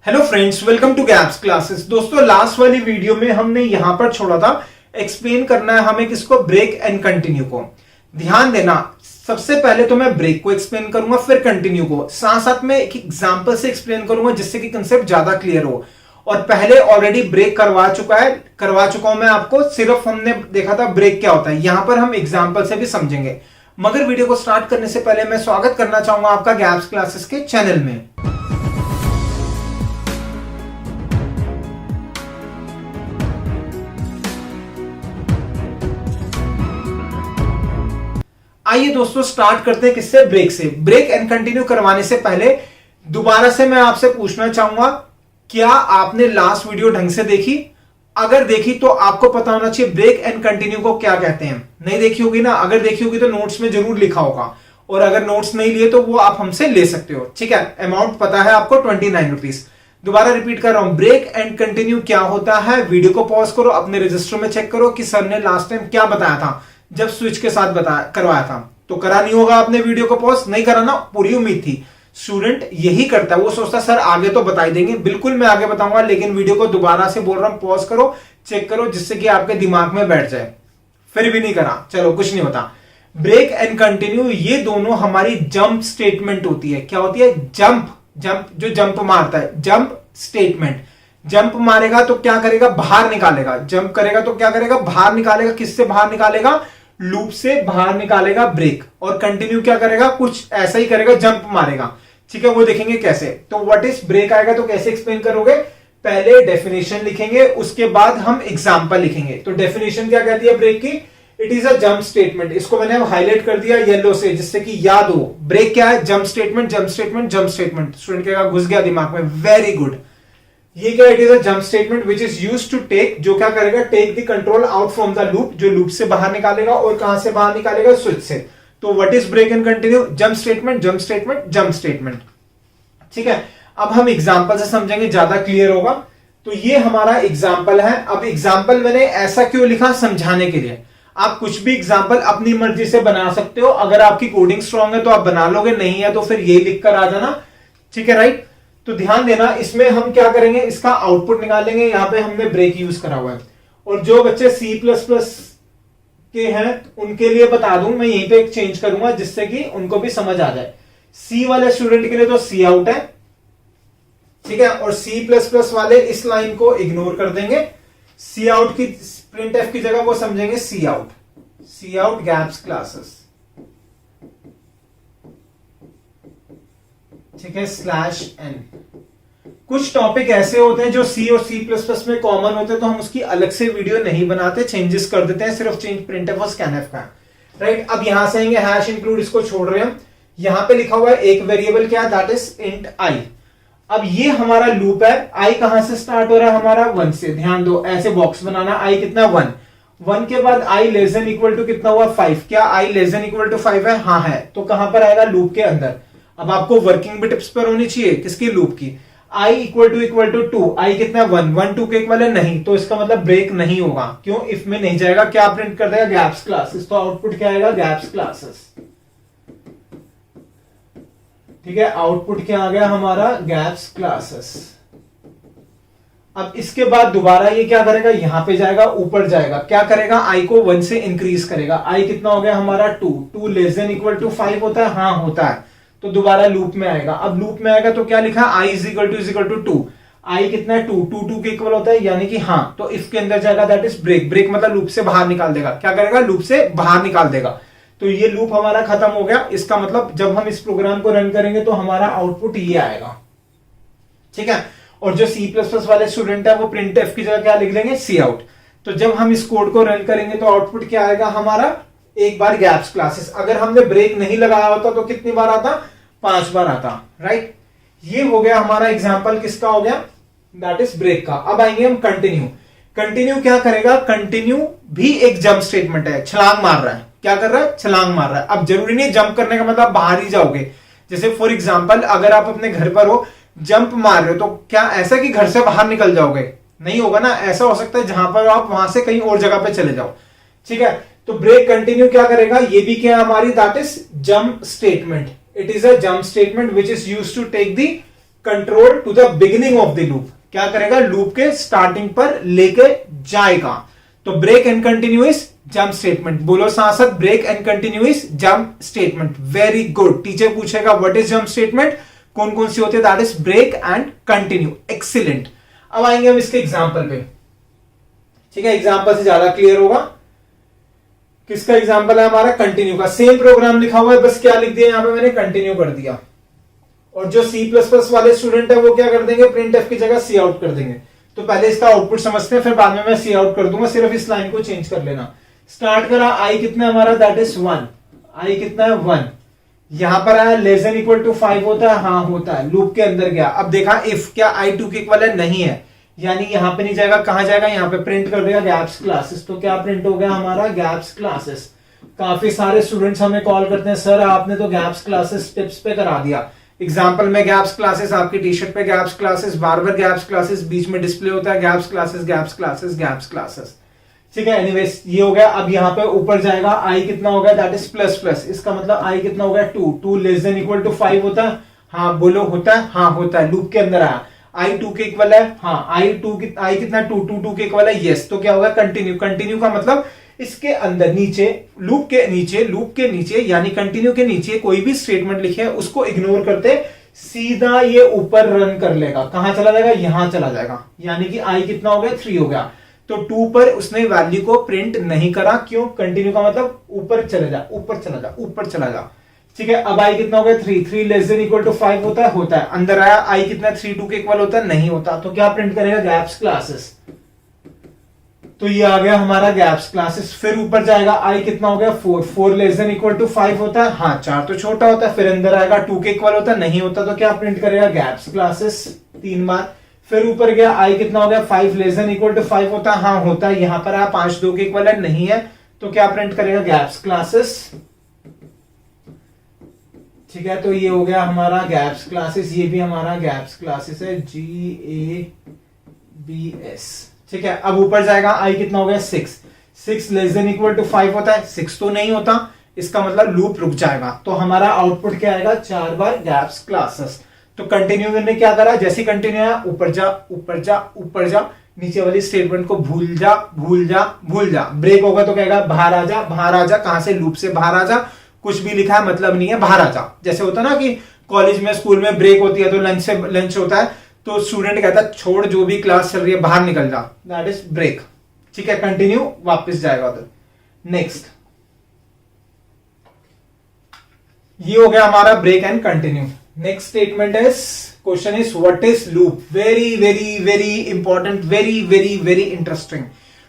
Hello friends, welcome to gaps classes. दोस्तों, last वाली video में हमने यहां पर छोड़ा था एक्सप्लेन करना है हमें किसको, ब्रेक एंड कंटिन्यू को। ध्यान देना, सबसे पहले तो मैं ब्रेक को एक्सप्लेन करूंगा, फिर कंटिन्यू को, साथ साथ में एक एग्जांपल से एक्सप्लेन करूंगा जिससे कि कंसेप्ट ज्यादा क्लियर हो। और पहले ऑलरेडी ब्रेक करवा चुका हूं मैं आपको, सिर्फ हमने देखा था ब्रेक क्या होता है। यहां पर हम एग्जांपल से भी समझेंगे। मगर वीडियो को स्टार्ट करने से पहले मैं स्वागत करना चाहूंगा आपका गैप्स क्लासेस के चैनल में। आइए दोस्तों, स्टार्ट करते हैं किससे, ब्रेक से। ब्रेक एंड कंटिन्यू करवाने से पहले दोबारा से मैं आपसे पूछना चाहूंगा, क्या आपने लास्ट वीडियो ढंग से देखी? अगर देखी तो आपको पता होना चाहिए ब्रेक एंड कंटिन्यू को क्या कहते हैं। नहीं देखी होगी ना? अगर देखी होगी तो नोट्स में जरूर लिखा होगा, और अगर नोट्स नहीं लिए तो वो आप हमसे ले सकते हो। ठीक है, अमाउंट पता है आपको, 29 रुपीज। दोबारा रिपीट कर रहा हूं, ब्रेक एंड कंटिन्यू क्या होता है। वीडियो को पॉज करो, अपने रजिस्टर में चेक करो कि सर ने लास्ट टाइम क्या बताया था जब स्विच के साथ करवाया था। तो करा नहीं होगा आपने, वीडियो को पॉज नहीं करा ना, पूरी उम्मीद थी। स्टूडेंट यही करता है, वो सोचता सर आगे तो बता ही देंगे। बिल्कुल मैं आगे बताऊंगा, लेकिन वीडियो को दोबारा से बोल रहा हूं, पॉज करो, चेक करो, जिससे कि आपके दिमाग में बैठ जाए। फिर भी नहीं करा, चलो कुछ नहीं होता। ब्रेक एंड कंटिन्यू ये दोनों हमारी जंप स्टेटमेंट होती है। क्या होती है? जंप जो जंप मारता है, जंप स्टेटमेंट। जंप मारेगा तो क्या करेगा? बाहर निकालेगा। जंप करेगा तो क्या करेगा? बाहर निकालेगा। किससे बाहर निकालेगा? लूप से बाहर निकालेगा ब्रेक। और कंटिन्यू क्या करेगा? कुछ ऐसा ही करेगा, जंप मारेगा। ठीक है, वो देखेंगे कैसे। तो व्हाट इज ब्रेक आएगा तो कैसे एक्सप्लेन करोगे? पहले डेफिनेशन लिखेंगे, उसके बाद हम एग्जांपल लिखेंगे। तो डेफिनेशन क्या कहती है ब्रेक की? It is a jump statement. इसको मैंने हाईलाइट कर दिया येलो से, जिससे कि याद हो ब्रेक क्या है। Jump statement, jump statement, jump statement. Student कहेगा घुस गया दिमाग में, वेरी गुड। ये क्या? It is a jump statement which is used to take, जो क्या करेगा? Take the control out from the loop, जो लूप से बाहर निकालेगा। और कहां से बाहर निकालेगा? स्विच से। तो what is break and continue? Jump statement, jump statement, jump statement. ठीक है, अब हम एग्जांपल से समझेंगे, ज्यादा क्लियर होगा। तो ये हमारा एग्जांपल है। अब एग्जांपल मैंने ऐसा क्यों लिखा? समझाने के लिए। आप कुछ भी एग्जांपल अपनी मर्जी से बना सकते हो। अगर आपकी कोडिंग स्ट्रांग है तो आप बना लोगे, नहीं है तो फिर ये लिखकर आ जाना। ठीक है, राइट। तो ध्यान देना, इसमें हम क्या करेंगे, इसका आउटपुट निकालेंगे। यहां पे हमने ब्रेक यूज करा हुआ है। और जो बच्चे C++ के हैं उनके लिए बता दूं, मैं यहीं पे एक चेंज करूंगा जिससे कि उनको भी समझ आ जाए। सी वाले स्टूडेंट के लिए तो सी आउट है, ठीक है। और C++ वाले इस लाइन को इग्नोर कर देंगे। सी आउट की प्रिंटफ की जगह वो समझेंगे सी आउट गैप्स क्लासेस। ठीक है, /n। कुछ टॉपिक ऐसे होते हैं जो C और C++ में कॉमन होते हैं, तो हम उसकी अलग से वीडियो नहीं बनाते, चेंजेस कर देते हैं, सिर्फ चेंज प्रिंटफ और स्कैनफ का। राइट, अब यहां से आएंगे हैश इंक्लूड, इसको छोड़ रहे हैं। यहां पे लिखा हुआ है एक वेरिएबल, क्या? That is int i। अब ये हमारा लूप है। i कहां से स्टार्ट हो रहा है? हमारा 1 से। ध्यान दो, ऐसे बॉक्स बनाना। i कितना? 1 के बाद i less than equal to कितना हुआ? 5। क्या i less than equal to 5 है? हाँ है। तो कहां पर आएगा? लूप के अंदर। अब आपको वर्किंग भी टिप्स पर होनी चाहिए, किसकी? लूप की। i equal to 2। i कितना? 1 2 के इक्वल है, नहीं। तो इसका मतलब ब्रेक नहीं होगा। क्यों? इफ में नहीं जाएगा। क्या प्रिंट कर देगा? Gaps classes. तो आउटपुट क्या आएगा? Gaps classes. ठीक है, आउटपुट क्या आ गया हमारा? Gaps classes. अब इसके बाद दोबारा ये क्या करेगा? यहां पे जाएगा, ऊपर जाएगा। क्या करेगा? i को 1 से इंक्रीज करेगा। i कितना हो गया हमारा? 2 लेस देन इक्वल टू 5 होता है? हाँ होता है। तो दोबारा लूप में आएगा। अब लूप में आएगा तो क्या लिखा? i is equal to 2। i कितना है? 2 के इक्वल होता है, यानी कि हाँ। तो इसके अंदर जाएगा, दैट इज ब्रेक। ब्रेक मतलब लूप से बाहर निकाल देगा। क्या करेगा? लूप से बाहर निकाल देगा। तो ये लूप हमारा खत्म हो गया। इसका मतलब जब हम इस प्रोग्राम को रन करेंगे तो हमारा आउटपुट ये आएगा। ठीक है, और जो C++ वाले स्टूडेंट है वो प्रिंटफ की जगह क्या लिख लेंगे? सी आउट। तो जब हम इस कोड को रन करेंगे तो आउटपुट क्या आएगा हमारा? एक बार गैप्स क्लासेस। अगर हमने ब्रेक नहीं लगाया होता तो कितनी बार आता? 5 बार आता। राइट, ये हो गया हमारा एग्जांपल। किसका हो गया? दैट इज ब्रेक का। अब आएंगे हम कंटिन्यू। कंटिन्यू क्या करेगा? कंटिन्यू भी एक जंप स्टेटमेंट है, छलांग मार रहा है। क्या कर रहा है? छलांग मार रहा है। अब जरूरी नहीं जंप करने का मतलब बाहर ही जाओगे। जैसे फॉर एग्जांपल, अगर आप अपने घर पर हो, जंप मार रहे हो, तो क्या ऐसा कि घर से बाहर निकल जाओगे? नहीं होगा ना। ऐसा हो सकता है जहां पर आप वहां से कहीं और जगह पे चले जाओ। ठीक है, तो ब्रेक कंटिन्यू क्या करेगा? ये भी क्या हमारी? That is jump statement. It is a jump statement which is used to take the control to the beginning of the loop, क्या करेगा, लूप के स्टार्टिंग पर लेके जाएगा। तो break and continuous jump statement, बोलो साथ साथ, break and continuous jump statement. Very good. Teacher पूछेगा व्हाट इज जंप स्टेटमेंट, कौन कौन सी होती है, that is break and continue. Excellent. अब आएंगे हम इसके एग्जांपल पे, ठीक है, एग्जांपल से ज्यादा क्लियर होगा। किसका एग्जांपल है हमारा, कंटिन्यू का। सेम प्रोग्राम लिखा हुआ है, बस क्या लिख दिया यहां पे मैंने, कंटिन्यू कर दिया। और जो C++ वाले स्टूडेंट है वो क्या कर देंगे, प्रिंट एफ की जगह सी आउट कर देंगे। तो पहले इसका आउटपुट समझते हैं, फिर बाद में मैं सी आउट कर दूंगा, सिर्फ इस लाइन को चेंज कर लेना। स्टार्ट करा, आई कितना है हमारा, दैट इज 1। आई कितना है 1। यहां पर आया लेस देन इक्वल टू 5 होता है, हाँ होता है। लूप के अंदर गया, अब देखा इफ क्या आई 2 के इक्वल है, नहीं है, यानी यहां पे नहीं जाएगा, कहां जाएगा, यहां पे प्रिंट कर देगा गैप्स क्लासेस। तो क्या प्रिंट हो गया हमारा, गैप्स क्लासेस। काफी सारे स्टूडेंट्स हमें कॉल करते हैं, सर आपने तो गैप्स क्लासेस टिप्स पे करा दिया। एग्जाम्पल में गैप्स क्लासेस, आपकी टी शर्ट पे गैप्स क्लासेस, बार बार गैप्स क्लासेस, बीच में डिस्प्ले होता है gaps classes, gaps classes, gaps classes. ठीक है, एनीवेज ये हो गया। अब यहाँ पे ऊपर जाएगा, आई कितना हो गया, दैट इज प्लस प्लस। इसका मतलब आई कितना हो गया, 2। 2 लेस देन इक्वल टू 5 होता है, हाँ बोलो होता है, हाँ होता है। लूप के अंदर आया, आई 2 के इक्वल है, हाँ आई कितना 2 2 2 के इक्वल है, यस। तो क्या होगा, कंटिन्यू। कंटिन्यू का मतलब इसके अंदर नीचे, लूप के नीचे यानी कंटिन्यू के नीचे कोई भी स्टेटमेंट लिखे है उसको इग्नोर करते सीधा ये ऊपर रन कर लेगा। कहां चला जाएगा, यहां चला जाएगा। यानी कि आई कितना हो गया, 3 हो गया। तो 2 पर उसने वैल्यू को प्रिंट नहीं करा, क्यों, कंटिन्यू का मतलब ऊपर चले जा, ऊपर चला जा, ऊपर चला जा। ठीक है, अब आई कितना हो गया, 3। 3 लेस देन इक्वल टू 5 होता है, होता है। अंदर आया, आई कितना 3 2 के इक्वल होता है, नहीं होता। तो क्या प्रिंट करेगा, गैप्स क्लासेस। तो ये आ गया हमारा गैप्स क्लासेस। फिर ऊपर जाएगा, आई कितना हो गया, 4। 4 लेस देन इक्वल टू 5 होता है, हाँ 4 तो छोटा होता है। फिर अंदर आएगा, 2 के इक्वल होता है, नहीं होता। तो क्या प्रिंट करेगा, गैप्स क्लासेस 3 बार। फिर ऊपर गया, आई कितना हो गया, 5 लेस देन इक्वल टू 5 होता है, हाँ होता है। यहां पर आया, 5 2 के इक्वल है, नहीं है। तो क्या प्रिंट करेगा, गैप्स क्लासेस। ठीक है, तो ये हो गया हमारा गैप्स क्लासेस। ये भी हमारा गैप्स क्लासेस है, GABS। ठीक है, अब ऊपर जाएगा, आई कितना हो गया, 6। 6 लेस देन इक्वल टू 5 होता है, 6 तो नहीं होता। इसका मतलब लूप रुक जाएगा। तो हमारा आउटपुट क्या आएगा, 4 बार गैप्स क्लासेस। तो कंटिन्यू ने क्या करा, जैसे कंटिन्यू आया, ऊपर जा ऊपर जा ऊपर जा, नीचे वाली स्टेटमेंट को भूल जा भूल जा भूल जा। ब्रेक होगा तो कहेगा बाहर आ जा, बाहर आ जा। कहां से, लूप से बाहर आ जा। कुछ भी लिखा है मतलब नहीं है, बाहर आ जा। जैसे होता ना कि कॉलेज में, स्कूल में ब्रेक होती है तो लंच होता है, तो स्टूडेंट कहता है छोड़ जो भी क्लास चल रही है, बाहर निकल जा, दैट इज ब्रेक। ठीक है, कंटिन्यू वापस जाएगा उधर। नेक्स्ट, ये हो गया हमारा break and continue. Next statement is, question is what is loop. Very very very important, very very very interesting.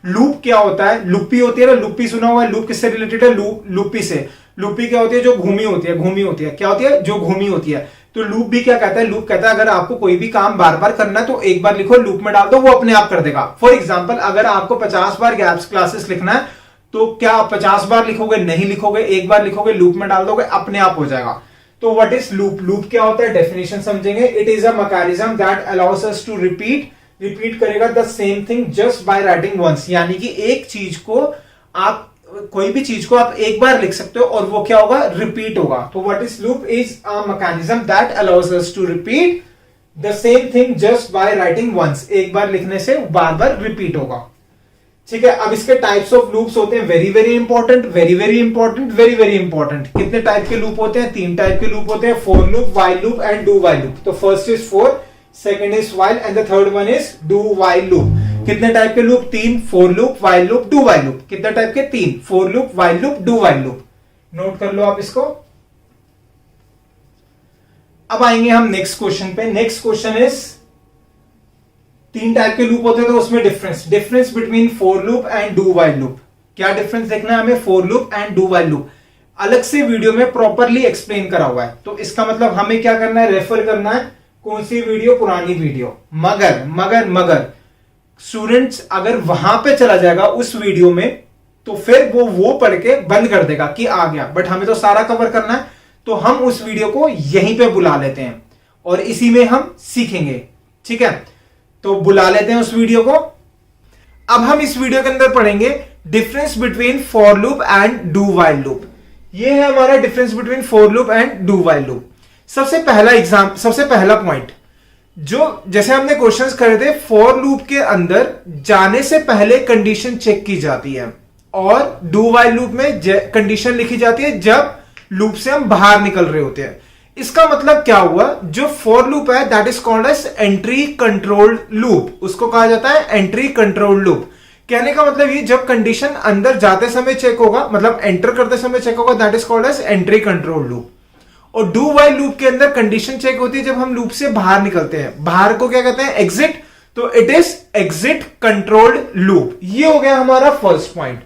Loop क्या होता है, लूपी होती है ना, लूपी सुना हुआ है, लूप किससे रिलेटेड है, लूपी से। लूपी क्या होती है, जो घूमी होती है, घूमी होती है, क्या होती है, जो घूमी होती है। तो लूप भी क्या कहता है, लूप कहता है अगर आपको कोई भी काम बार बार करना है तो एक बार लिखो, लूप में डाल दो, वो अपने आप कर देगा। फॉर एग्जांपल, अगर आपको 50 बार गैप्स क्लासेस लिखना है तो क्या आप 50 बार लिखोगे, नहीं लिखोगे, एक बार लिखोगे, लूप में डाल दोगे, अपने आप हो जाएगा। तो व्हाट इज लूप, लूप क्या होता है, डेफिनेशन समझेंगे। It is a mechanism that allows us to repeat करेगा the same thing just by writing once. यानी कि एक चीज को आप, कोई भी चीज को आप एक बार लिख सकते हो और वो क्या होगा, रिपीट होगा। तो what is loop, is a mechanism that allows us to repeat the same thing just by writing once. एक बार लिखने से बार बार रिपीट होगा। ठीक है, अब इसके टाइप्स ऑफ लूप्स होते हैं, very very important, very very important, very very important. कितने टाइप के लूप होते हैं, 3 टाइप के लूप होते हैं, for loop, while loop and do while loop. तो first is for, second is while and the third one is do while loop. कितने type के loop, 3, for loop, while loop, do while loop. कितने type के, 3, for loop, while loop, do while loop. Note कर लो आप इसको। अब आएंगे हम नेक्स्ट क्वेश्चन पे। नेक्स्ट क्वेश्चन इज, 3 टाइप के लूप होते हैं तो उसमें difference between for loop and do while loop. क्या डिफरेंस देखना है हमें, for loop and do while loop. अलग से वीडियो में प्रॉपरली एक्सप्लेन करा हुआ है। तो इसका मतलब हमें क्या करना है, रेफर करना है कौन सी वीडियो, पुरानी वीडियो। मगर स्टूडेंट्स अगर वहां पे चला जाएगा उस वीडियो में तो फिर वो पढ़ के बंद कर देगा कि आ गया, बट हमें तो सारा कवर करना है। तो हम उस वीडियो को यहीं पे बुला लेते हैं और इसी में हम सीखेंगे। ठीक है, तो बुला लेते हैं उस वीडियो को। अब हम इस वीडियो के अंदर पढ़ेंगे difference between for loop and do while loop. ये है हमारा difference between for loop and do while loop. सबसे पहला पॉइंट, जो जैसे हमने क्वेश्चंस करे थे, फॉर लूप के अंदर जाने से पहले कंडीशन चेक की जाती है और डू वाइल लूप में कंडीशन लिखी जाती है जब लूप से हम बाहर निकल रहे होते हैं। इसका मतलब क्या हुआ, जो फॉर लूप है that is called as entry controlled loop, उसको कहा जाता है एंट्री कंट्रोल्ड लूप। कहने का मतलब ये जब कंडीशन अंदर जाते समय चेक होगा, मतलब एंटर करते समय चेक होगा, that is called as entry control loop. और डू वाइल लूप के अंदर कंडीशन चेक होती है जब हम लूप से बाहर निकलते हैं। बाहर को क्या कहते हैं, एग्जिट, तो it is exit controlled loop. ये हो गया हमारा फर्स्ट पॉइंट।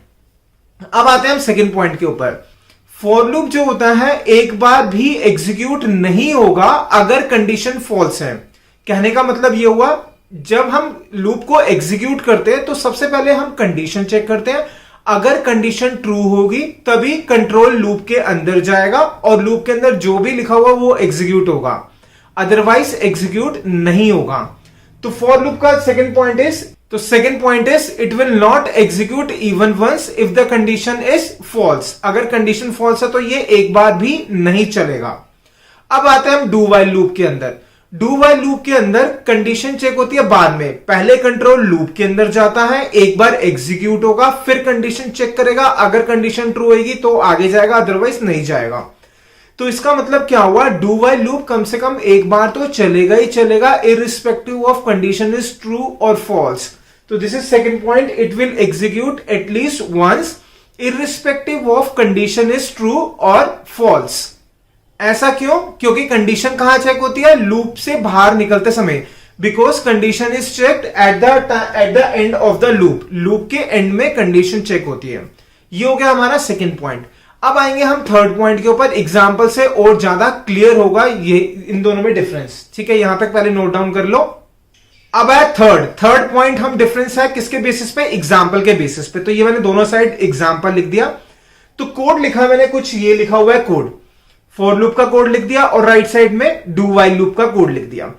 अब आते हैं हम सेकंड पॉइंट के ऊपर। फॉर लूप जो होता है एक बार भी एग्जीक्यूट नहीं होगा अगर कंडीशन फॉल्स है। कहने का मतलब ये हुआ, जब हम लूप को एग्जीक्यूट करते हैं तो सबसे पहले हम कंडीशन चेक करते हैं, अगर कंडीशन ट्रू होगी तभी कंट्रोल लूप के अंदर जाएगा और लूप के अंदर जो भी लिखा हुआ वो एग्जीक्यूट होगा, अदरवाइज एग्जीक्यूट नहीं होगा। तो फॉर लूप का second point is it will not execute even once if the condition is false. अगर कंडीशन फॉल्स है तो ये एक बार भी नहीं चलेगा। अब आते हैं हम डू वाइल लूप के अंदर। डू वाइल लूप के अंदर कंडीशन चेक होती है बाद में, पहले कंट्रोल लूप के अंदर जाता है, एक बार एग्जीक्यूट होगा, फिर कंडीशन चेक करेगा, अगर कंडीशन ट्रू होगी तो आगे जाएगा, अदरवाइज नहीं जाएगा। तो इसका मतलब क्या हुआ, डू वाइल लूप कम से कम एक बार तो चलेगा ही चलेगा, irrespective of condition is true और फॉल्स। तो this is second point, it will execute at least once irrespective of condition is true और फॉल्स। ऐसा क्यों, क्योंकि कंडीशन कहां चेक होती है, लूप से बाहर निकलते समय, because condition is checked at the end of the loop. Loop के एंड में कंडीशन चेक होती है। ये हो गया हमारा सेकंड पॉइंट। अब आएंगे हम थर्ड पॉइंट के ऊपर, एग्जाम्पल से और ज्यादा क्लियर होगा ये इन दोनों में डिफरेंस। ठीक है, यहां तक पहले नोट डाउन कर लो। अब है थर्ड पॉइंट, हम डिफरेंस है किसके बेसिस पे, एग्जाम्पल के बेसिस पे। तो ये मैंने दोनों साइड एग्जाम्पल लिख दिया। तो कोड लिखा मैंने, कुछ ये लिखा हुआ है कोड, फॉर लूप का कोड लिख दिया और राइट साइड में डू वाइल लूप का कोड लिख दिया।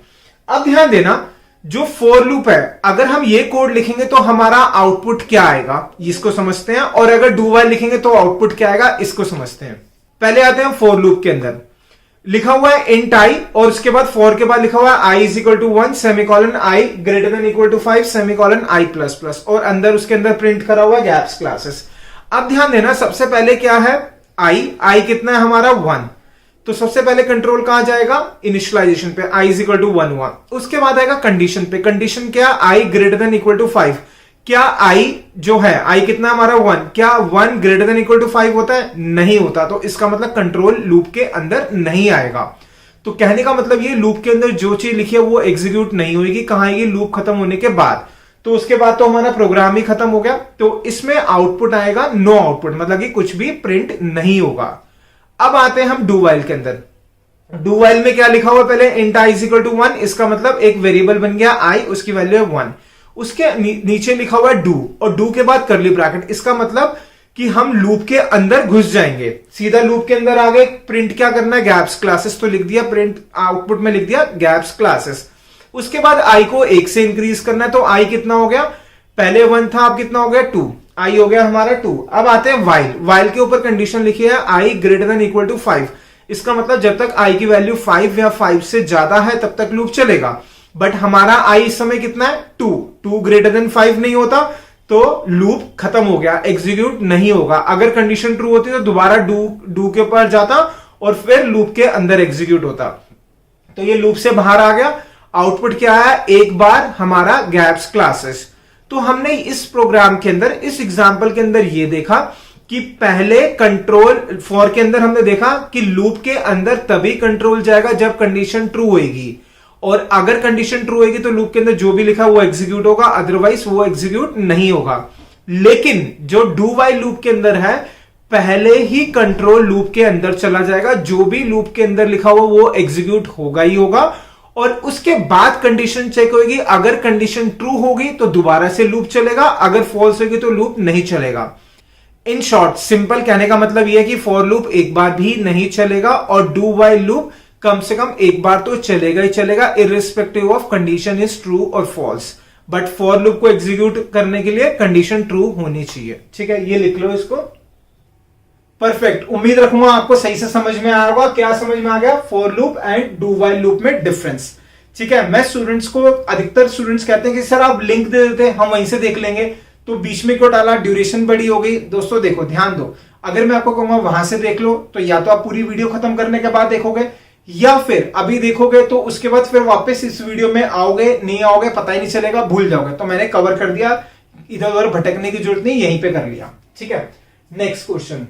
अब ध्यान देना, जो फॉर लूप है अगर हम ये कोड लिखेंगे तो हमारा आउटपुट क्या आएगा, इसको समझते हैं, और अगर डू वाइल लिखेंगे तो आउटपुट क्या आएगा, इसको समझते हैं। पहले आते हैं फॉर लूप के अंदर। लिखा हुआ है इंट आई और उसके बाद फॉर के बाद लिखा हुआ है I is equal to 1 semicolon I greater than equal to 5 semicolon I plus plus, और अंदर उसके अंदर प्रिंट करा हुआ गैप्स क्लासेस। अब ध्यान देना, सबसे पहले क्या है, आई कितना है हमारा 1, तो सबसे पहले कंट्रोल कहां जाएगा, इनिशियलाइजेशन पे, आई इज इक्वल टू 1 हुआ। उसके बाद आएगा कंडीशन पे, कंडीशन क्या, आई ग्रेटर देन इक्वल टू 5। क्या आई जो है, आई कितना हमारा 1, क्या 1 ग्रेटर देन इक्वल टू 5 होता है, नहीं होता, तो इसका मतलब कंट्रोल लूप के अंदर नहीं आएगा। तो कहने का मतलब ये, लूप के अंदर जो चीज लिखी है वो एग्जीक्यूट नहीं होगी, कहां आएगी, लूप खत्म होने के बाद। तो उसके बाद तो हमारा प्रोग्राम ही खत्म हो गया। तो इसमें आउटपुट आएगा नो आउटपुट, मतलब कि कुछ भी प्रिंट नहीं होगा। अब आते हैं हम डू वाइल के अंदर। डू वाइल में क्या लिखा हुआ, पहले int I is equal to 1, इसका मतलब एक वेरिएबल बन गया आई, उसकी वैल्यू है 1। उसके नीचे लिखा हुआ है डू, और डू के बाद करली ब्रैकेट, इसका मतलब कि हम लूप के अंदर घुस जाएंगे, सीधा लूप के अंदर आ गए। प्रिंट क्या करना है, गैप्स क्लासेस, तो लिख दिया, प्रिंट आउटपुट में लिख दिया गैप्स क्लासेस। उसके बाद आई को 1 से इंक्रीज करना है, तो आई कितना हो गया, पहले 1 था, अब कितना हो गया 2, आई हो गया हमारा 2। अब आते हैं वाइल। वाइल के ऊपर कंडीशन लिखी है आई ग्रेटर देन इक्वल टू 5, इसका मतलब जब तक आई की वैल्यू 5 या 5 से ज्यादा है तब तक लूप चलेगा। बट हमारा आई इस समय कितना है, 2 ग्रेटर देन 5 नहीं होता तो लूप खत्म हो गया, एग्जीक्यूट नहीं होगा। अगर कंडीशन ट्रू होती तो दोबारा डू के ऊपर जाता और फिर लूप के अंदर एग्जीक्यूट होता। तो ये लूप से बाहर आ गया। आउटपुट क्या है, एक बार हमारा गैप्स क्लासेस। तो हमने इस प्रोग्राम के अंदर, इस एग्जाम्पल के अंदर ये देखा कि पहले कंट्रोल फॉर के अंदर हमने देखा कि लूप के अंदर तभी कंट्रोल जाएगा जब कंडीशन ट्रू होगी, और अगर कंडीशन ट्रू होगी तो लूप के अंदर जो भी लिखा वो एग्जीक्यूट होगा, अदरवाइज वो एग्जीक्यूट नहीं होगा। लेकिन जो डू वाइल लूप के अंदर है, पहले ही कंट्रोल लूप के अंदर चला जाएगा, जो भी लूप के अंदर लिखा हुआ वो एग्जीक्यूट होगा ही होगा, और उसके बाद कंडीशन चेक होगी। अगर कंडीशन ट्रू होगी तो दोबारा से लूप चलेगा, अगर फॉल्स होगी तो लूप नहीं चलेगा। इन शॉर्ट, सिंपल कहने का मतलब यह है कि फॉर लूप एक बार भी नहीं चलेगा और डू वाइल लूप कम से कम एक बार तो चलेगा ही चलेगा, irrespective of condition is true और फॉल्स। बट फॉर लूप को एग्जीक्यूट करने के लिए कंडीशन ट्रू होनी चाहिए। ठीक है, ये लिख लो इसको। परफेक्ट, उम्मीद रखूंगा आपको सही से समझ में आया होगा। क्या समझ में आ गया, for loop and do while loop में डिफरेंस। ठीक है, मैं स्टूडेंट्स को, अधिकतर स्टूडेंट्स कहते हैं कि सर आप लिंक दे देते, हम वहीं से देख लेंगे, तो बीच में क्यों डाला, ड्यूरेशन बड़ी हो गई। दोस्तों देखो, ध्यान दो, अगर मैं आपको कहूंगा वहां से देख लो, तो या तो आप पूरी वीडियो खत्म करने के बाद देखोगे, या फिर अभी देखोगे तो उसके बाद फिर वापस इस वीडियो में आओगे, नहीं आओगे पता ही नहीं चलेगा, भूल जाओगे। तो मैंने कवर कर दिया, इधर उधर भटकने की जरूरत नहीं, यहीं पे कर लिया। ठीक है, next question.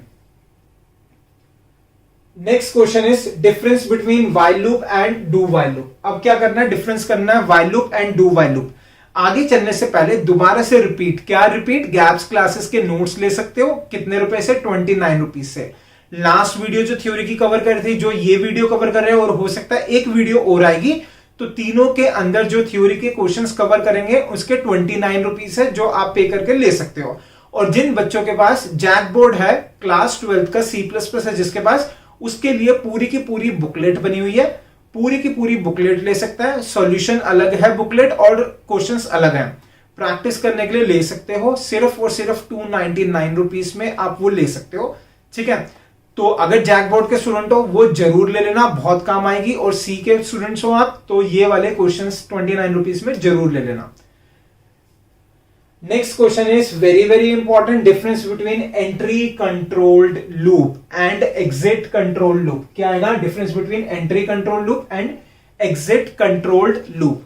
Next question is difference between while loop and do while loop. अब क्या करना है, डिफरेंस करना है while loop and do while loop. आगे चलने से पहले दोबारा से रिपीट, क्या रिपीट, गैप्स क्लासेस के नोट्स ले सकते हो, कितने रुपए से, 29 रुपीज से। लास्ट वीडियो जो थ्योरी की कवर कर रही थी, जो ये वीडियो कवर कर रहे हैं, और हो सकता है एक वीडियो और आएगी, तो तीनों के अंदर जो थ्योरी के क्वेश्चंस कवर करेंगे उसके 29 रुपीज है, जो आप पे करके ले सकते हो। और जिन बच्चों के पास जैक बोर्ड है, क्लास 12 का C++ है जिसके पास, उसके लिए पूरी की पूरी बुकलेट बनी हुई है, पूरी की पूरी बुकलेट ले सकता है। सॉल्यूशन अलग है बुकलेट, और क्वेश्चंस अलग हैं। प्रैक्टिस करने के लिए ले सकते हो, सिर्फ और सिर्फ 299 रुपीज में आप वो ले सकते हो। ठीक है, तो अगर जैक बोर्ड के स्टूडेंट हो वो जरूर ले लेना, बहुत काम आएगी। और सी के स्टूडेंट्स हो आप, तो ये वाले क्वेश्चंस 29 रुपीज में जरूर ले लेना। Next question is very very important, difference between entry controlled loop and exit controlled loop. क्या आएगा, difference between entry control loop and exit controlled loop.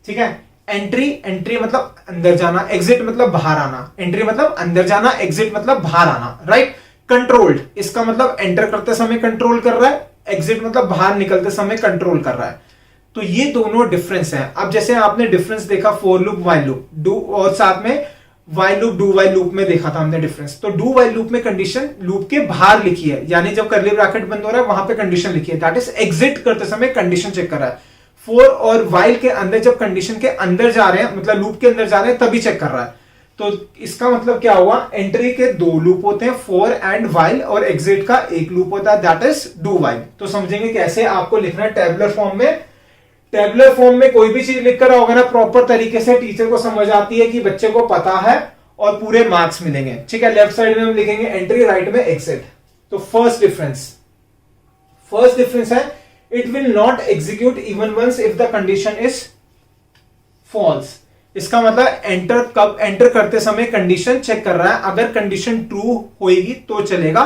ठीक है, एंट्री, एंट्री मतलब अंदर जाना, एग्जिट मतलब बाहर आना। एंट्री मतलब अंदर जाना, एग्जिट मतलब बाहर आना, राइट। कंट्रोल्ड, इसका मतलब एंटर करते समय कंट्रोल कर रहा है, एग्जिट मतलब बाहर निकलते समय कंट्रोल कर रहा है। तो ये दोनों डिफरेंस हैं। अब जैसे आपने डिफरेंस देखा for loop, while loop, do, और साथ में while loop, do while loop में देखा था हमने डिफरेंस। तो डू व्हाइल लूप में कंडीशन लूप के बाहर लिखी है, यानी जब कर्ली ब्रैकेट बंद हो रहा है वहां पे कंडीशन लिखी है, दैट इज एग्जिट करते समय कंडीशन चेक कर रहा है। फॉर और व्हाइल के अंदर जब कंडीशन के अंदर जा रहे हैं, मतलब लूप के अंदर जा रहे हैं, तभी चेक कर रहा है। तो इसका मतलब क्या हुआ, एंट्री के दो लूप होते हैं, फॉर एंड व्हाइल, और एग्जिट का एक लूप होता है, दैट इज डू व्हाइल। तो समझेंगे कैसे आपको लिखना है टेबुलर फॉर्म में। टेबुलर फॉर्म में कोई भी चीज लिख कर आओगे ना प्रॉपर तरीके से, टीचर को समझ आती है कि बच्चे को पता है, और पूरे मार्क्स मिलेंगे। ठीक है, लेफ्ट साइड में हम लिखेंगे एंट्री, राइट में एग्जिट। तो फर्स्ट डिफरेंस है, it will not execute even once if the condition is false. इसका मतलब एंटर, कब एंटर करते समय कंडीशन चेक कर रहा है, अगर कंडीशन ट्रू होगी तो चलेगा,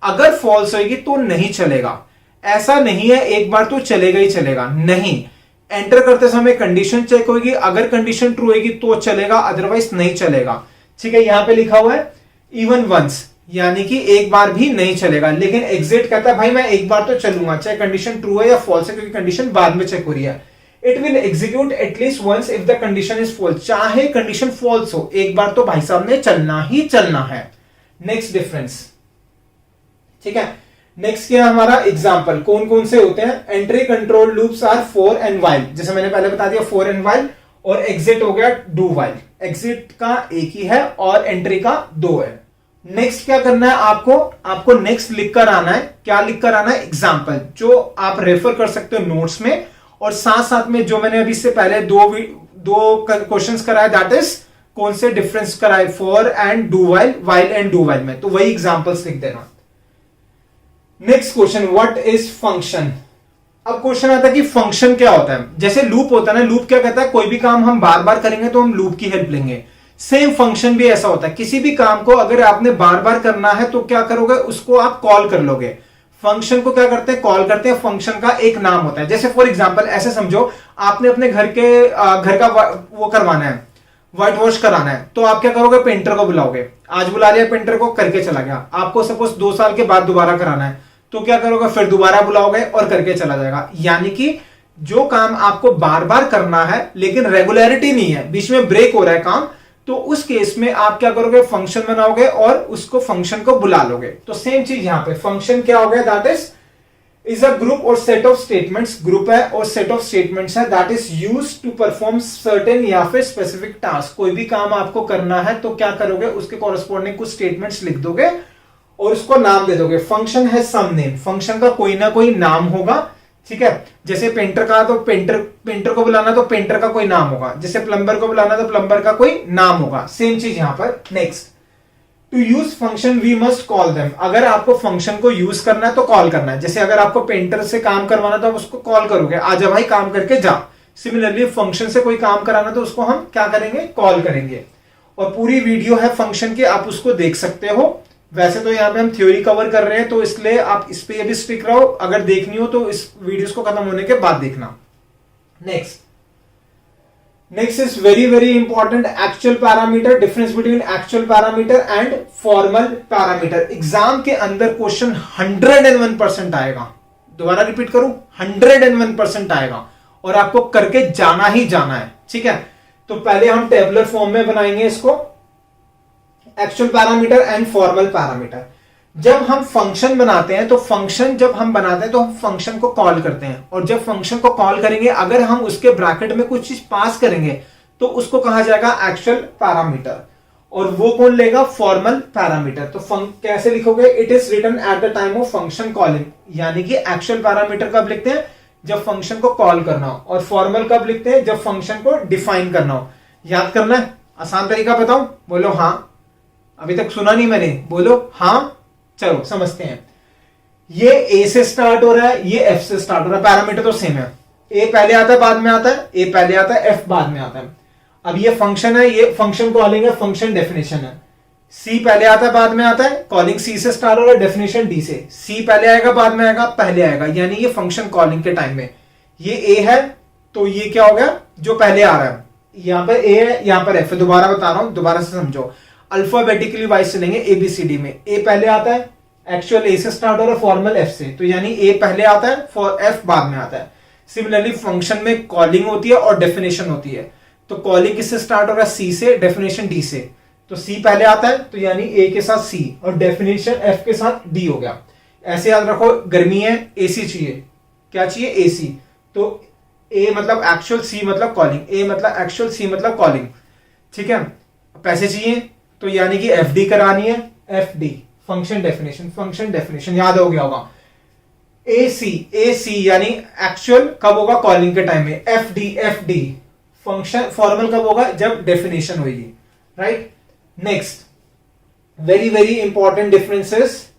अगर फॉल्स होगी तो नहीं चलेगा। ऐसा नहीं है एक बार तो चलेगा ही चलेगा, नहीं। एंटर करते समय कंडीशन चेक होगी, अगर कंडीशन ट्रू होगी तो चलेगा, अदरवाइज नहीं चलेगा। ठीक है, यहां पे लिखा हुआ है इवन वंस, यानी कि एक बार भी नहीं चलेगा। लेकिन एग्जिट कहता है भाई मैं एक बार तो चलूंगा, चाहे कंडीशन ट्रू है या फॉल्स है, क्योंकि कंडीशन बाद में चेक हो रही है। It will execute at least once if the condition is false, चाहे कंडीशन फॉल्स हो, एक बार तो भाई साहब ने चलना ही चलना है। नेक्स्ट डिफरेंस, ठीक है। नेक्स्ट क्या हमारा एग्जाम्पल, कौन कौन से होते हैं, entry control loops are for and while, जैसे मैंने पहले बता दिया फॉर एंड व्हाइल, और एग्जिट हो गया डू व्हाइल। एग्जिट का एक ही है और एंट्री का दो है। नेक्स्ट क्या करना है आपको नेक्स्ट लिखकर आना है। क्या लिखकर आना है, एग्जाम्पल, जो आप रेफर कर सकते हो नोट्स में, और साथ साथ में जो मैंने अभी से पहले दो क्वेश्चंस कराए, दैट इज कौन से डिफरेंस कराए, for and do while, while and do while में, तो वही एग्जांपल्स लिख देना। Next question, what is function. अब क्वेश्चन आता है कि फंक्शन क्या होता है। जैसे लूप होता है ना, लूप क्या कहता है, कोई भी काम हम बार बार करेंगे तो हम लूप की हेल्प लेंगे। सेम फंक्शन भी ऐसा होता है, किसी भी काम को अगर आपने बार बार करना है तो क्या करोगे, उसको आप कॉल कर लोगे। फंक्शन को क्या करते हैं, कॉल करते हैं। फंक्शन का एक नाम होता है। जैसे फॉर एग्जांपल ऐसे समझो, आपने अपने घर का वो करवाना है, व्हाइट वॉश कराना है, तो आप क्या करोगे, पेंटर को बुलाओगे। आज बुला लिया पेंटर को, करके चला गया। आपको सपोज 2 साल के बाद दोबारा कराना है, तो क्या करोगे, फिर दोबारा बुलाओगे और करके चला जाएगा। यानी कि जो काम आपको बार बार करना है लेकिन रेगुलरिटी नहीं है, बीच में ब्रेक हो रहा है काम, तो उस केस में आप क्या करोगे, फंक्शन बनाओगे और उसको फंक्शन को बुला लोगे। तो सेम चीज यहां पे, फंक्शन क्या हो गया, दैट इज अ ग्रुप और सेट ऑफ स्टेटमेंट्स। ग्रुप है और सेट ऑफ स्टेटमेंट्स है, that is used to perform certain या फिर स्पेसिफिक टास्क। कोई भी काम आपको करना है तो क्या करोगे, उसके कॉरेस्पॉन्डिंग कुछ स्टेटमेंट्स लिख दोगे और उसको नाम दे दोगे। फंक्शन है सम नेम, फंक्शन का कोई ना कोई नाम होगा। ठीक है, जैसे पेंटर का तो पेंटर को बुलाना तो पेंटर का कोई नाम होगा, जैसे प्लम्बर को बुलाना तो प्लम्बर का कोई नाम होगा। सेम चीज यहां पर। Next, to use function we must call them. अगर आपको फंक्शन को यूज करना है तो कॉल करना है। जैसे अगर आपको पेंटर से काम करवाना तो आप उसको कॉल करोगे, आजा भाई काम करके जा। सिमिलरली फंक्शन से कोई काम कराना तो उसको हम क्या करेंगे, कॉल करेंगे। और पूरी वीडियो है फंक्शन की, आप उसको देख सकते हो। वैसे तो यहाँ पे हम थ्योरी कवर कर रहे हैं, तो इसलिए आप इस पे भी स्टिक रहो। अगर देखनी हो तो इस वीडियोस को खत्म होने के बाद देखना। Next is very very important, actual parameter, difference between actual parameter and formal parameter. Exam के अंदर क्वेश्चन 101% आएगा। दोबारा रिपीट करूं, 101% आएगा और आपको करके जाना ही जाना है, ठीक है। तो पहले हम टेबुलर फॉर्म में बनाएंगे इसको, actual parameter and formal parameter. जब हम फंक्शन बनाते हैं तो फंक्शन जब हम बनाते हैं तो हम फंक्शन को कॉल करते हैं, और जब फंक्शन को कॉल करेंगे अगर हम उसके ब्रैकेट में कुछ चीज पास करेंगे तो उसको कहा जाएगा एक्चुअल पैरामीटर, और वो कौन लेगा, फॉर्मल पैरामीटर। तो कैसे लिखोगे, it is written at the time of function calling, यानी कि एक्चुअल पैरामीटर कब लिखते हैं, जब फंक्शन को कॉल करना हो, और फॉर्मल कब लिखते हैं, जब फंक्शन को डिफाइन करना हो। याद करना है, आसान तरीका बताऊं, बोलो हाँ। अभी तक सुना नहीं मैंने, बोलो हाँ। चलो समझते हैं। ये ए से स्टार्ट हो रहा है, ये एफ से स्टार्ट हो रहा है, पैरामीटर तो सेम है। ए पहले आता है बाद में आता है, ए पहले आता है, एफ बाद में आता है। अब ये फंक्शन है, ये फंक्शन कॉलिंग है, फंक्शन डेफिनेशन है। सी पहले आता है बाद में आता है, कॉलिंग सी से स्टार्ट हो रहा है, डेफिनेशन डी से। सी पहले आएगा बाद में आएगा, पहले आएगा, यानी ये फंक्शन कॉलिंग के टाइम में ये ए है, तो ये क्या हो गया, जो पहले आ रहा है। यहां पर ए है, यहां पर एफ है। दोबारा बता रहा हूं, दोबारा से समझो। अल्फाबेटिकली वाइज चलेंगे एबीसीडी में। ए पहले आता है, एक्चुअल ए से स्टार्ट हो रहा है, फॉर्मल एफ से, तो यानी ए पहले आता है, फॉर एफ बाद में आता है। सिमिलरली फंक्शन में कॉलिंग होती है और डेफिनेशन होती है। तो कॉलिंग किससे स्टार्ट हो रहा है, सी से, डेफिनेशन डी से। तो सी पहले आता है, तो यानी ए के साथ सी और डेफिनेशन एफ के साथ डी हो गया। ऐसे याद रखो, गर्मी है, एसी चाहिए, क्या चाहिए, एसी। तो ए मतलब एक्चुअल, सी मतलब कॉलिंग, ए मतलब एक्चुअल, सी मतलब कॉलिंग, ठीक है। पैसे चाहिए, तो यानी कि एफ डी करानी है, F D, function definition, function definition याद हो गया होगा। ए सी यानी एक्चुअल कब होगा, कॉलिंग के टाइम में। एफ डी फंक्शन, फॉर्मल कब होगा, जब डेफिनेशन होगी, right. Next very very important differences,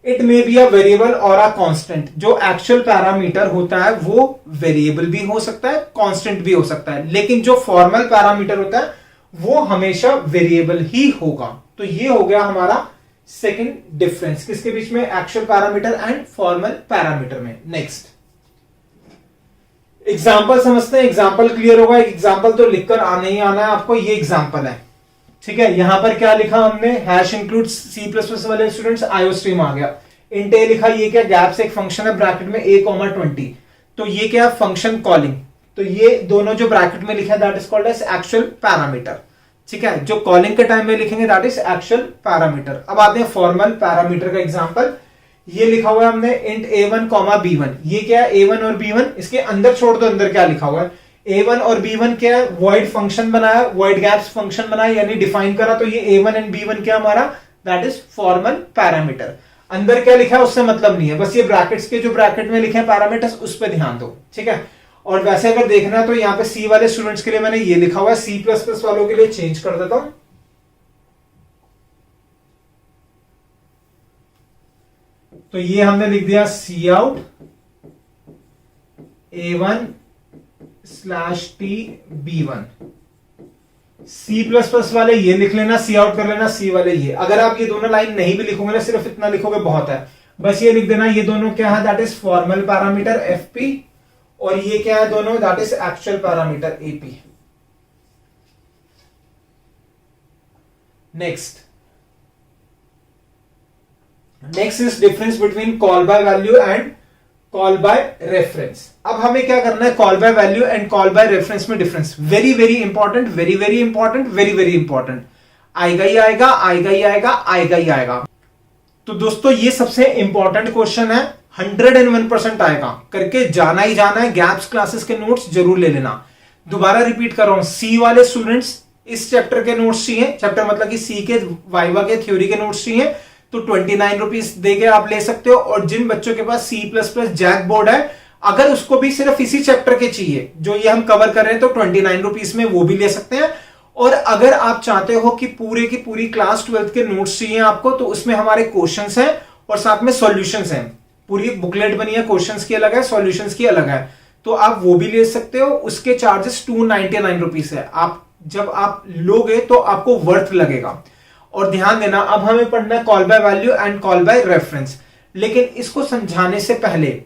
it may be a variable और अ कांस्टेंट। जो एक्चुअल पैरामीटर होता है वो वेरिएबल भी हो सकता है, कांस्टेंट भी हो सकता है, लेकिन जो फॉर्मल पैरामीटर होता है वो हमेशा वेरिएबल ही होगा। तो ये हो गया हमारा सेकंड डिफरेंस किसके बीच में, actual parameter and formal parameter में। नेक्स्ट एग्जांपल समझते हैं, एग्जांपल क्लियर होगा। एग्जांपल तो लिखकर आना ही आना है आपको। ये एग्जांपल है, ठीक है। यहां पर क्या लिखा हमने, हैश इंक्लूड C++ वाले स्टूडेंट्स आयोस्ट्रीम आ गया। इंट ए लिखा, ये क्या, गैप से एक फंक्शन है ब्रैकेट में a,20, तो ये क्या, फंक्शन कॉलिंग। तो ये दोनों जो ब्रैकेट में लिखा है that is called as actual parameter, ठीक है। जो कॉलिंग के टाइम में लिखेंगे दैट इज एक्चुअल पैरामीटर। अब आते हैं फॉर्मल पैरामीटर का एग्जांपल। ये लिखा हुआ है हमने इंट a1, b1। ये क्या है, a1 और b1, इसके अंदर छोड़ दो, अंदर क्या लिखा हुआ है, a1 और b1 क्या है, वॉइड फंक्शन बनाया, वॉइड गैप्स फंक्शन बनाया, यानी डिफाइन करा। तो ये a1 एंड b1 क्या हमारा, दैट इज फॉर्मल पैरामीटर। अंदर क्या लिखा है उससे मतलब नहीं है, बस ये ब्रैकेट्स के जो ब्रैकेट में लिखे हैं पैरामीटर्स उस पर ध्यान दो, ठीक है। और वैसे अगर देखना है तो यहाँ पे सी वाले स्टूडेंट्स के लिए मैंने ये लिखा हुआ है, C++ वालों के लिए चेंज कर देता हूं। तो ये हमने लिख दिया सी आउट A1/T/B1। C++ वाले ये लिख लेना, सी आउट कर लेना, सी वाले ये। अगर आप ये दोनों लाइन नहीं भी लिखोगे ना, सिर्फ इतना लिखोगे बहुत है, बस ये लिख देना, ये दोनों क्या है, that is formal parameter FP, और ये क्या है दोनों, that is actual parameter AP। Next is difference between call by value and call by reference. अब हमें क्या करना है, call by value and call by reference में difference. Very very important, very very important, very very important. आएगा ही आएगा, आएगा ही आएगा, आएगा ही आएगा। तो दोस्तों ये सबसे इंपॉर्टेंट क्वेश्चन है, 101% आएगा, करके जाना ही जाना है। गैप्स क्लासेस के नोट्स जरूर ले लेना। दोबारा रिपीट कर रहा हूं, सी वाले स्टूडेंट्स इस चैप्टर के नोट्स चाहिए, चैप्टर मतलब कि सी के वाइवा के थ्योरी के नोट्स चाहिए तो 29 रुपीज देके आप ले सकते हो। और जिन बच्चों के पास C++ जैक बोर्ड है, अगर उसको भी सिर्फ इसी चैप्टर के चाहिए जो ये हम कवर कर रहे हैं, तो 29 रुपीज में वो भी ले सकते हैं। और अगर आप चाहते हो कि पूरे की पूरी क्लास 12th के नोट्स चाहिए आपको, तो उसमें हमारे क्वेश्चंस हैं और साथ में सॉल्यूशंस हैं। पूरी बुकलेट बनी है, क्वेश्चंस की अलग है, सॉल्यूशंस की अलग है। तो आप वो भी ले सकते हो। उसके चार्जेस 299 रुपीज है। आप जब आप लोगे तो आपको वर्थ लगेगा। और ध्यान देना, अब हमें पढ़ना है call by value and call by reference. लेकिन इसको समझाने से पहले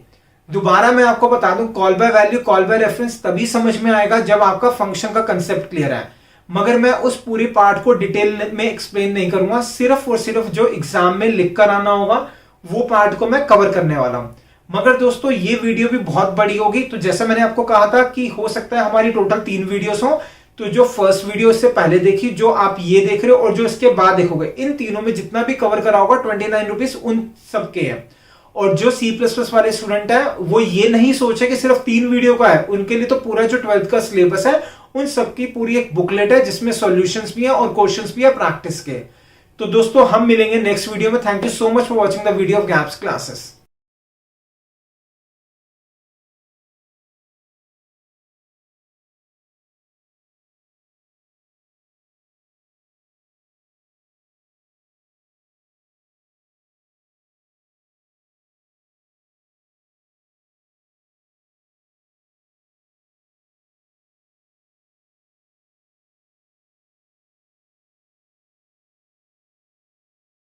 दोबारा मैं आपको बता दूं, call by value call by reference तभी समझ में आएगा जब आपका फंक्शन का कंसेप्ट क्लियर है। मगर मैं उस पूरी पार्ट को डिटेल में एक्सप्लेन नहीं करूंगा, सिर्फ और सिर्फ जो एग्जाम में लिख कर आना होगा वो पार्ट को मैं कवर करने वाला हूं। मगर दोस्तों ये वीडियो भी बहुत बड़ी होगी, तो जैसा मैंने आपको कहा था कि हो सकता है हमारी टोटल 3 वीडियोस हो। तो जो फर्स्ट वीडियो इससे पहले देखी, जो आप ये देख रहे हो और जो इसके बाद देखोगे, इन तीनों में जितना भी कवर करा होगा 29 रुपीज उन सबके हैं। और जो C++ वाले स्टूडेंट है वो ये नहीं सोचे कि सिर्फ 3 वीडियो का है, उनके लिए तो पूरा जो 12th का सिलेबस है उन सबकी पूरी एक बुकलेट है जिसमें सॉल्यूशंस भी है और क्वेश्चंस भी है प्रैक्टिस के। तो दोस्तों हम मिलेंगे नेक्स्ट वीडियो में। Thank you so much for watching the video of gaps classes.